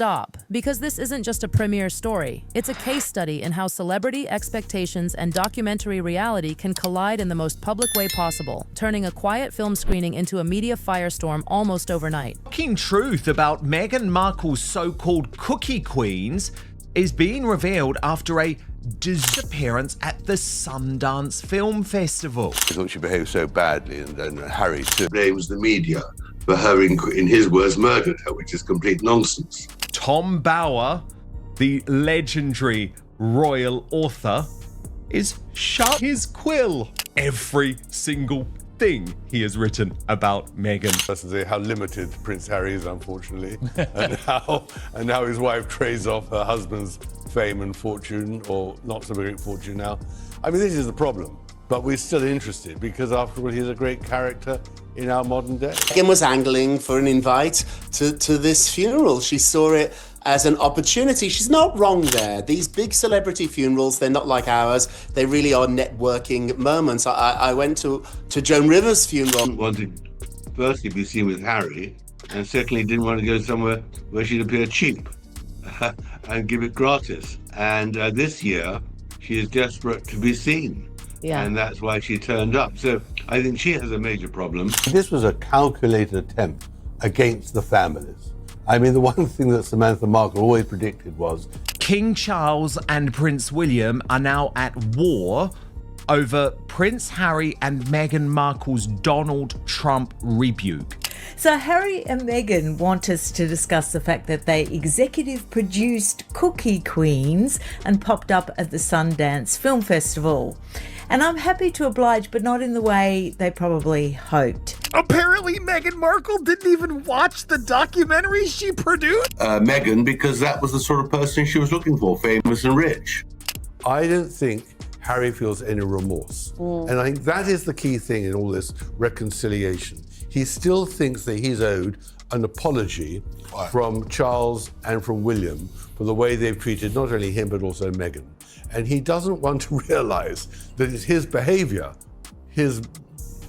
stop, because this isn't just a premiere story. It's a case study in how celebrity expectations and documentary reality can collide in the most public way possible, turning a quiet film screening into a media firestorm almost overnight. Shocking truth about Meghan Markle's so-called cookie queens is being revealed after a disappearance at the Sundance Film Festival. I thought she behaved so badly, and then Harry blames the media for her, in his words, murdered her, which is complete nonsense. Tom Bower, the legendary royal author, is shut his quill. Every single thing he has written about Meghan. That's to say how limited Prince Harry is, unfortunately, and how his wife trades off her husband's fame and fortune, or not so great fortune now. I mean, this is the problem, but we're still interested because, after all, he's a great character in our modern day. Meghan was angling for an invite to this funeral. She saw it as an opportunity. She's not wrong there. These big celebrity funerals, they're not like ours. They really are networking moments. I went to Joan Rivers' funeral. Wanted firstly to be seen with Harry, and secondly didn't want to go somewhere where she'd appear cheap and give it gratis. And this year, she is desperate to be seen. Yeah. And that's why she turned up. So I think she has a major problem. This was a calculated attempt against the families. I mean, the one thing that Samantha Markle always predicted was King Charles and Prince William are now at war over Prince Harry and Meghan Markle's Donald Trump rebuke. So Harry and Meghan want us to discuss the fact that they executive produced Cookie Queens and popped up at the Sundance Film Festival. And I'm happy to oblige, but not in the way they probably hoped. Apparently Meghan Markle didn't even watch the documentary she produced. Meghan, because that was the sort of person she was looking for, famous and rich. I don't think Harry feels any remorse. And I think that is the key thing in all this reconciliation. He still thinks that he's owed an apology from Charles and from William for the way they've treated not only him but also Meghan. And he doesn't want to realize that it's his behavior, his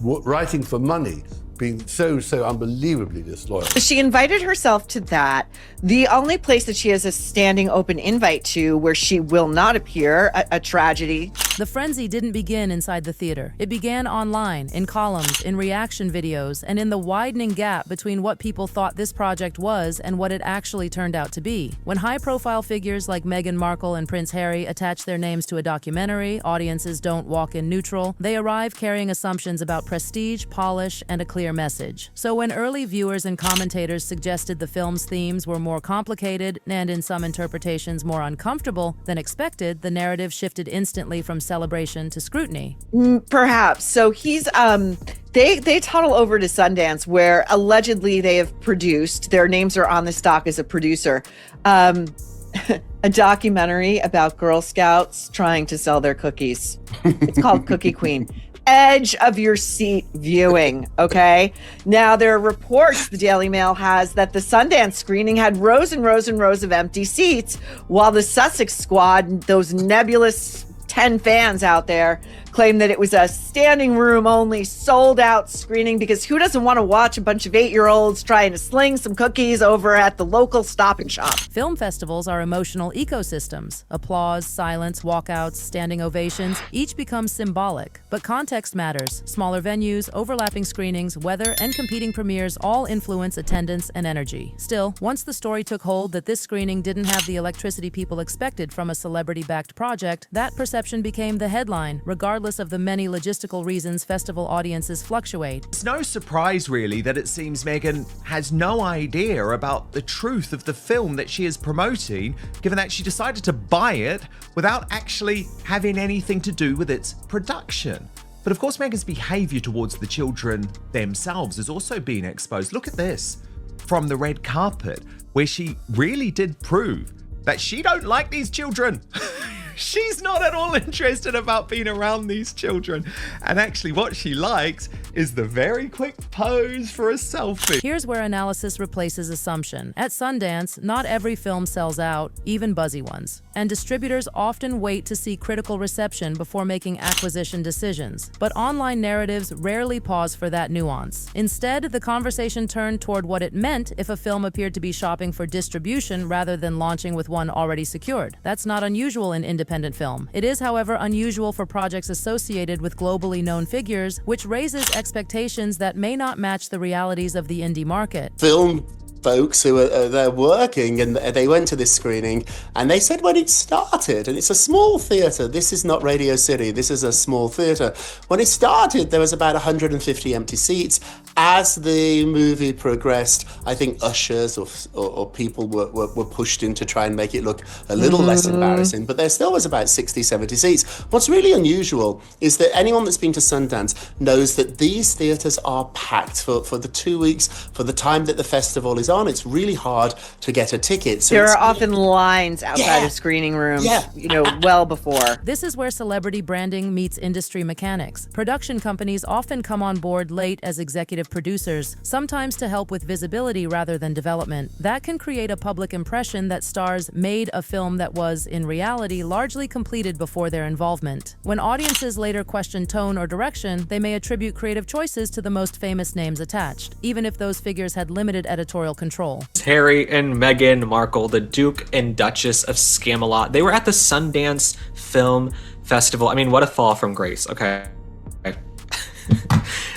writing for money, being so unbelievably disloyal. She invited herself to that. The only place that she has a standing open invite to where she will not appear, a tragedy. The frenzy didn't begin inside the theater. It began online, in columns, in reaction videos, and in the widening gap between what people thought this project was and what it actually turned out to be. When high-profile figures like Meghan Markle and Prince Harry attach their names to a documentary, audiences don't walk in neutral. They arrive carrying assumptions about prestige, polish, and a clear message. So when early viewers and commentators suggested the film's themes were more complicated and in some interpretations more uncomfortable than expected, the narrative shifted instantly from celebration to scrutiny. Perhaps. So he's they toddle over to Sundance, where allegedly they have produced, their names are on the stock as a producer, a documentary about Girl Scouts trying to sell their cookies. It's called Cookie Queen. Edge of your seat viewing, okay? Now, there are reports, the Daily Mail has, that the Sundance screening had rows and rows and rows of empty seats, while the Sussex squad, those nebulous 10 fans out there, claim that it was a standing room only, sold out screening, because who doesn't want to watch a bunch of 8-year-olds trying to sling some cookies over at the local Stop and Shop? Film festivals are emotional ecosystems. Applause, silence, walkouts, standing ovations, each becomes symbolic. But context matters. Smaller venues, overlapping screenings, weather, and competing premieres all influence attendance and energy. Still, once the story took hold that this screening didn't have the electricity people expected from a celebrity-backed project, that perception became the headline, regardless of the many logistical reasons festival audiences fluctuate. It's no surprise, really, that it seems Meghan has no idea about the truth of the film that she is promoting, given that she decided to buy it without actually having anything to do with its production. But of course, Meghan's behavior towards the children themselves is also being exposed. Look at this from the red carpet, where she really did prove that she don't like these children. She's not at all interested about being around these children. And actually what she likes is the very quick pose for a selfie. Here's where analysis replaces assumption. At Sundance, not every film sells out, even buzzy ones. And distributors often wait to see critical reception before making acquisition decisions. But online narratives rarely pause for that nuance. Instead, the conversation turned toward what it meant if a film appeared to be shopping for distribution rather than launching with one already secured. That's not unusual in independent film. It is, however, unusual for projects associated with globally known figures, which raises expectations that may not match the realities of the indie market. Film folks who are there working, and they went to this screening, and they said when it started, and it's a small theatre, this is not Radio City, this is a small theatre. When it started, there was about 150 empty seats. As the movie progressed, I think ushers or people were pushed in to try and make it look a little less embarrassing, but there still was about 60, 70 seats. What's really unusual is that anyone that's been to Sundance knows that these theatres are packed for the 2 weeks, for the time that the festival is on. It's really hard to get a ticket. So there are often lines outside of screening rooms, well before. This is where celebrity branding meets industry mechanics. Production companies often come on board late as executive producers, sometimes to help with visibility rather than development. That can create a public impression that stars made a film that was, in reality, largely completed before their involvement. When audiences later question tone or direction, they may attribute creative choices to the most famous names attached, even if those figures had limited editorial control. Harry and Meghan Markle, the Duke and Duchess of Scamelot, they were at the Sundance Film Festival. I mean, what a fall from grace, okay?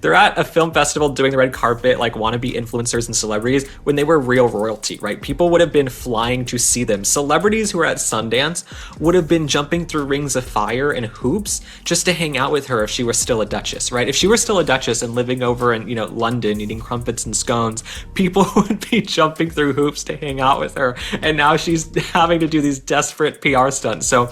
They're at a film festival doing the red carpet like wannabe influencers and celebrities when they were real royalty, right? People would have been flying to see them. Celebrities who were at Sundance would have been jumping through rings of fire and hoops just to hang out with her if she were still a duchess, right? If she were still a duchess and living over in, London eating crumpets and scones, people would be jumping through hoops to hang out with her. And now she's having to do these desperate PR stunts. So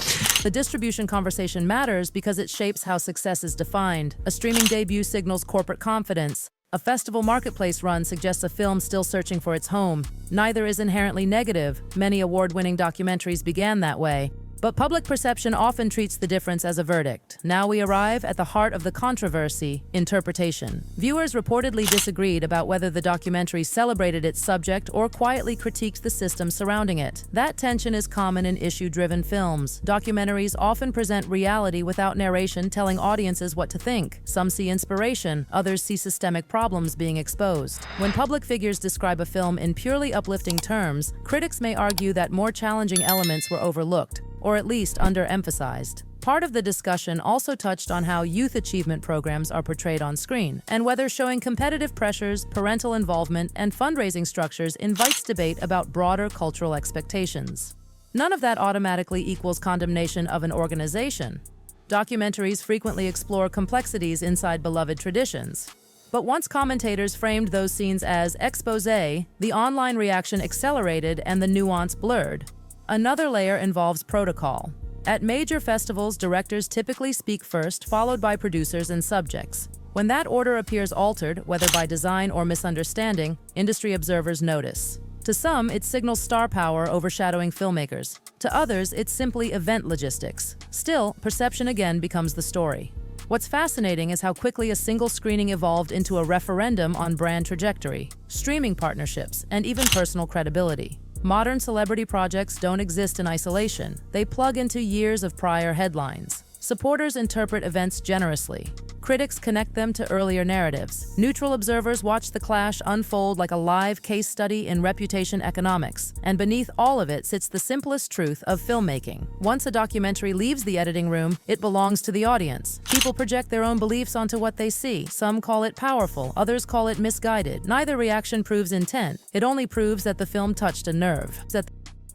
the distribution conversation matters because it shapes how success is defined. A streaming debut signals corporate confidence. A festival marketplace run suggests a film still searching for its home. Neither is inherently negative. Many award-winning documentaries began that way. But public perception often treats the difference as a verdict. Now we arrive at the heart of the controversy: interpretation. Viewers reportedly disagreed about whether the documentary celebrated its subject or quietly critiqued the system surrounding it. That tension is common in issue-driven films. Documentaries often present reality without narration telling audiences what to think. Some see inspiration, others see systemic problems being exposed. When public figures describe a film in purely uplifting terms, critics may argue that more challenging elements were overlooked, or at least underemphasized. Part of the discussion also touched on how youth achievement programs are portrayed on screen, and whether showing competitive pressures, parental involvement, and fundraising structures invites debate about broader cultural expectations. None of that automatically equals condemnation of an organization. Documentaries frequently explore complexities inside beloved traditions. But once commentators framed those scenes as exposé, the online reaction accelerated and the nuance blurred. Another layer involves protocol. At major festivals, directors typically speak first, followed by producers and subjects. When that order appears altered, whether by design or misunderstanding, industry observers notice. To some, it signals star power overshadowing filmmakers. To others, it's simply event logistics. Still, perception again becomes the story. What's fascinating is how quickly a single screening evolved into a referendum on brand trajectory, streaming partnerships, and even personal credibility. Modern celebrity projects don't exist in isolation. They plug into years of prior headlines. Supporters interpret events generously. Critics connect them to earlier narratives. Neutral observers watch the clash unfold like a live case study in reputation economics. And beneath all of it sits the simplest truth of filmmaking. Once a documentary leaves the editing room, it belongs to the audience. People project their own beliefs onto what they see. Some call it powerful, others call it misguided. Neither reaction proves intent. It only proves that the film touched a nerve.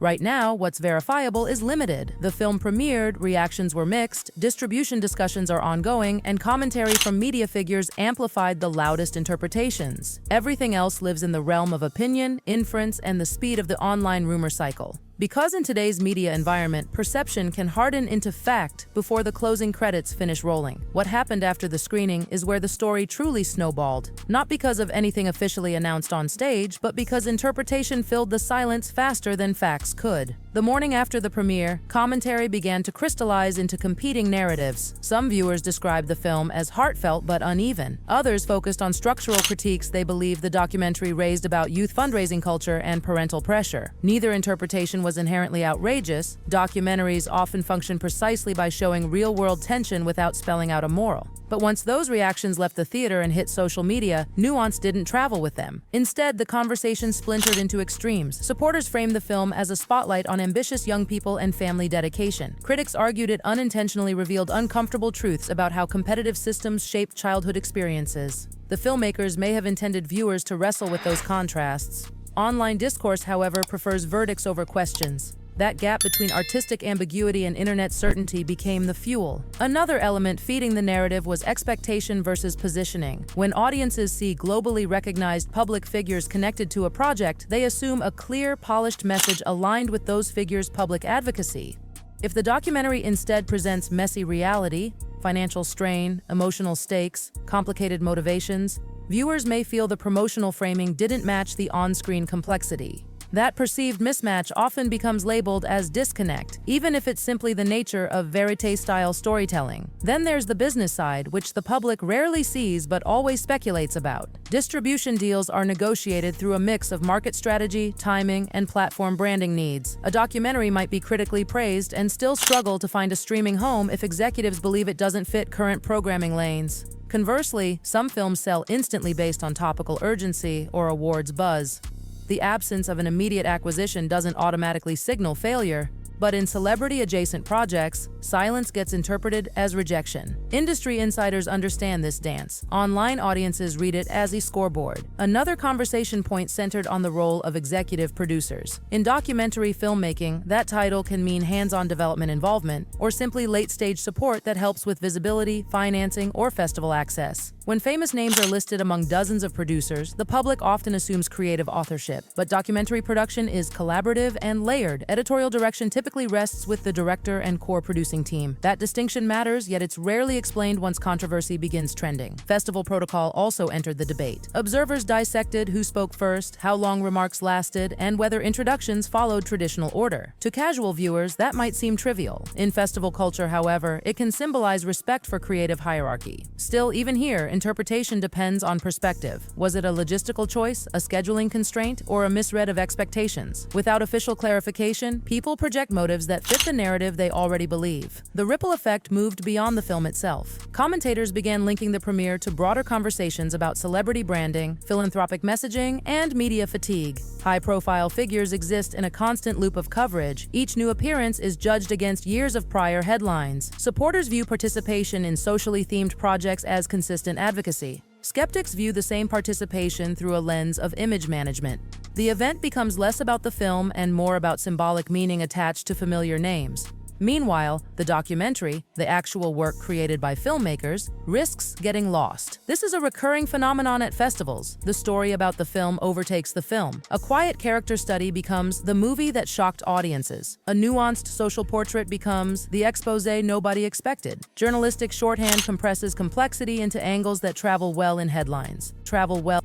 Right now, what's verifiable is limited. The film premiered, reactions were mixed, distribution discussions are ongoing, and commentary from media figures amplified the loudest interpretations. Everything else lives in the realm of opinion, inference, and the speed of the online rumor cycle. Because in today's media environment, perception can harden into fact before the closing credits finish rolling. What happened after the screening is where the story truly snowballed, not because of anything officially announced on stage, but because interpretation filled the silence faster than facts could. The morning after the premiere, commentary began to crystallize into competing narratives. Some viewers described the film as heartfelt but uneven. Others focused on structural critiques they believed the documentary raised about youth fundraising culture and parental pressure. Neither interpretation was inherently outrageous. Documentaries often function precisely by showing real-world tension without spelling out a moral. But once those reactions left the theater and hit social media, nuance didn't travel with them. Instead, the conversation splintered into extremes. Supporters framed the film as a spotlight on ambitious young people and family dedication. Critics argued it unintentionally revealed uncomfortable truths about how competitive systems shape childhood experiences. The filmmakers may have intended viewers to wrestle with those contrasts. Online discourse, however, prefers verdicts over questions. That gap between artistic ambiguity and internet certainty became the fuel. Another element feeding the narrative was expectation versus positioning. When audiences see globally recognized public figures connected to a project, they assume a clear, polished message aligned with those figures' public advocacy. If the documentary instead presents messy reality, financial strain, emotional stakes, complicated motivations, viewers may feel the promotional framing didn't match the on-screen complexity. That perceived mismatch often becomes labeled as disconnect, even if it's simply the nature of verite-style storytelling. Then there's the business side, which the public rarely sees but always speculates about. Distribution deals are negotiated through a mix of market strategy, timing, and platform branding needs. A documentary might be critically praised and still struggle to find a streaming home if executives believe it doesn't fit current programming lanes. Conversely, some films sell instantly based on topical urgency or awards buzz. The absence of an immediate acquisition doesn't automatically signal failure, but in celebrity-adjacent projects, silence gets interpreted as rejection. Industry insiders understand this dance. Online audiences read it as a scoreboard. Another conversation point centered on the role of executive producers. In documentary filmmaking, that title can mean hands-on development involvement, or simply late-stage support that helps with visibility, financing, or festival access. When famous names are listed among dozens of producers, the public often assumes creative authorship. But documentary production is collaborative and layered. Editorial direction typically rests with the director and core producing team. That distinction matters, yet it's rarely explained once controversy begins trending. Festival protocol also entered the debate. Observers dissected who spoke first, how long remarks lasted, and whether introductions followed traditional order. To casual viewers, that might seem trivial. In festival culture, however, it can symbolize respect for creative hierarchy. Still, even here, interpretation depends on perspective. Was it a logistical choice, a scheduling constraint, or a misread of expectations? Without official clarification, people project motives that fit the narrative they already believe. The ripple effect moved beyond the film itself. Commentators began linking the premiere to broader conversations about celebrity branding, philanthropic messaging, and media fatigue. High-profile figures exist in a constant loop of coverage. Each new appearance is judged against years of prior headlines. Supporters view participation in socially themed projects as consistent advocacy. Skeptics view the same participation through a lens of image management. The event becomes less about the film and more about symbolic meaning attached to familiar names. Meanwhile, the documentary, the actual work created by filmmakers, risks getting lost. This is a recurring phenomenon at festivals. The story about the film overtakes the film. A quiet character study becomes the movie that shocked audiences. A nuanced social portrait becomes the exposé nobody expected. Journalistic shorthand compresses complexity into angles that travel well in headlines.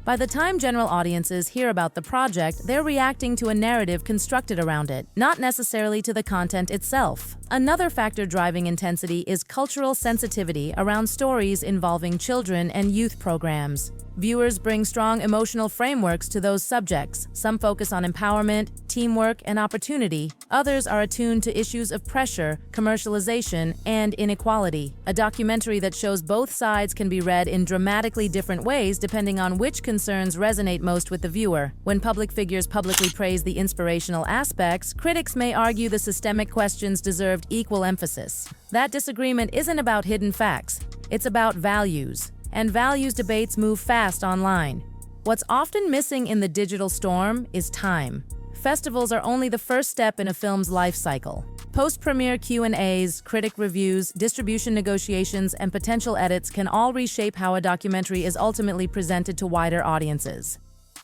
By the time general audiences hear about the project, they're reacting to a narrative constructed around it, not necessarily to the content itself. Another factor driving intensity is cultural sensitivity around stories involving children and youth programs. Viewers bring strong emotional frameworks to those subjects. Some focus on empowerment, teamwork, and opportunity. Others are attuned to issues of pressure, commercialization, and inequality. A documentary that shows both sides can be read in dramatically different ways depending on which concerns resonate most with the viewer. When public figures publicly praise the inspirational aspects, critics may argue the systemic questions deserved equal emphasis. That disagreement isn't about hidden facts. It's about values. And values debates move fast online. What's often missing in the digital storm is time. Festivals are only the first step in a film's life cycle. Post-premiere Q&As, critic reviews, distribution negotiations, and potential edits can all reshape how a documentary is ultimately presented to wider audiences.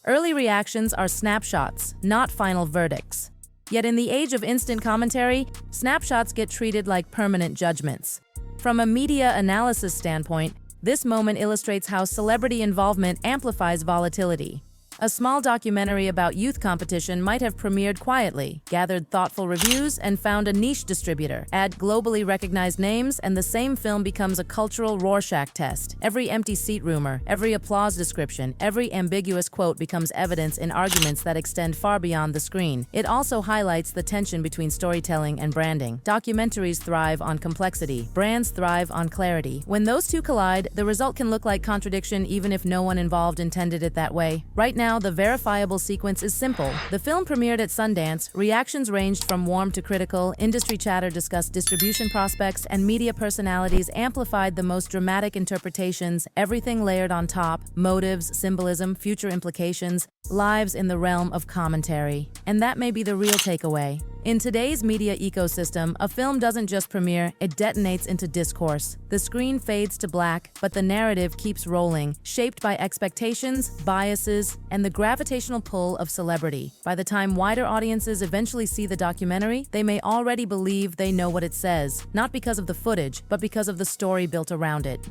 Early reactions are snapshots, not final verdicts. Yet in the age of instant commentary, snapshots get treated like permanent judgments. From a media analysis standpoint, this moment illustrates how celebrity involvement amplifies volatility. A small documentary about youth competition might have premiered quietly, gathered thoughtful reviews, and found a niche distributor. Add globally recognized names, and the same film becomes a cultural Rorschach test. Every empty seat rumor, every applause description, every ambiguous quote becomes evidence in arguments that extend far beyond the screen. It also highlights the tension between storytelling and branding. Documentaries thrive on complexity. Brands thrive on clarity. When those two collide, the result can look like contradiction even if no one involved intended it that way. Right now, the verifiable sequence is simple. The film premiered at Sundance, reactions ranged from warm to critical, industry chatter discussed distribution prospects, and media personalities amplified the most dramatic interpretations, everything layered on top, motives, symbolism, future implications, lives in the realm of commentary. And that may be the real takeaway. In today's media ecosystem, a film doesn't just premiere, it detonates into discourse. The screen fades to black, but the narrative keeps rolling, shaped by expectations, biases, and the gravitational pull of celebrity. By the time wider audiences eventually see the documentary, they may already believe they know what it says, not because of the footage, but because of the story built around it.